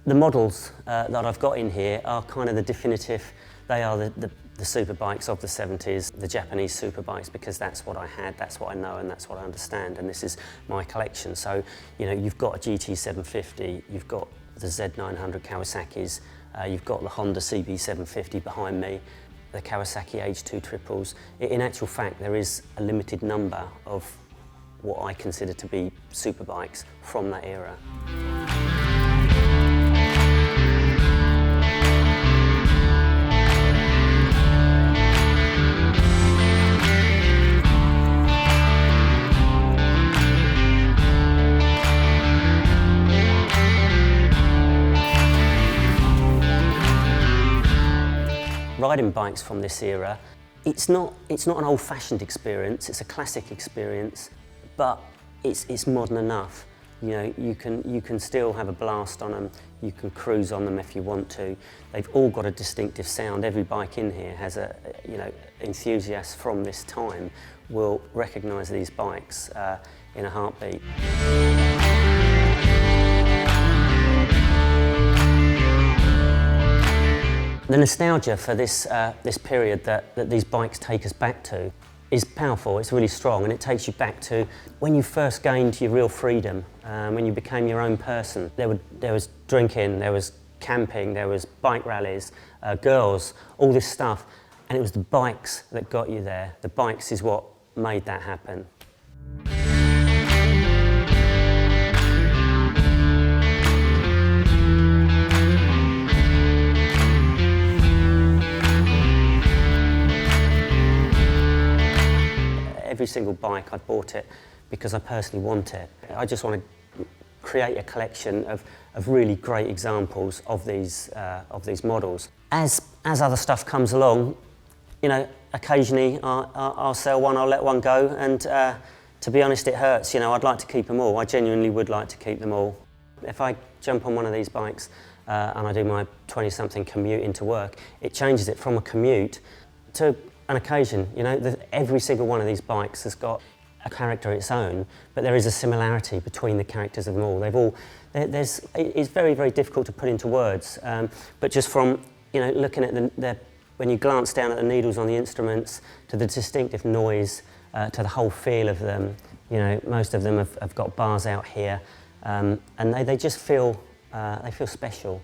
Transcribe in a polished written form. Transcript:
The models that I've got in here are kind of the definitive, they are the superbikes of the 70s, the Japanese superbikes, because that's what I had, that's what I know, and that's what I understand, and this is my collection. So, you know, you've got a GT750, you've got the Z900 Kawasaki's, you've got the Honda CB750 behind me, the Kawasaki H2 triples. In actual fact, there is a limited number of what I consider to be superbikes from that era. Riding bikes from this era, it's not an old-fashioned experience, it's a classic experience, but it's modern enough. You know, you can still have a blast on them, you can cruise on them if you want to. They've all got a distinctive sound. Every bike in here has a, you know, enthusiasts from this time will recognise these bikes in a heartbeat. The nostalgia for this period that these bikes take us back to is powerful, it's really strong, and it takes you back to when you first gained your real freedom, when you became your own person. There was drinking, there was camping, there was bike rallies, girls, all this stuff, and it was the bikes that got you there. The bikes is what made that happen. Every single bike, I bought it because I personally want it. I just want to create a collection of really great examples of these models. As other stuff comes along, you know, occasionally I'll sell one, I'll let one go, and to be honest, it hurts. You know, I'd like to keep them all. I genuinely would like to keep them all. If I jump on one of these bikes and I do my 20-something commute into work, it changes it from a commute to an occasion. You know, every single one of these bikes has got a character of its own, but there is a similarity between the characters of them all. It's very, very difficult to put into words, but just from, you know, looking at when you glance down at the needles on the instruments, to the distinctive noise, to the whole feel of them, you know, most of them have got bars out here, and they just feel, they feel special.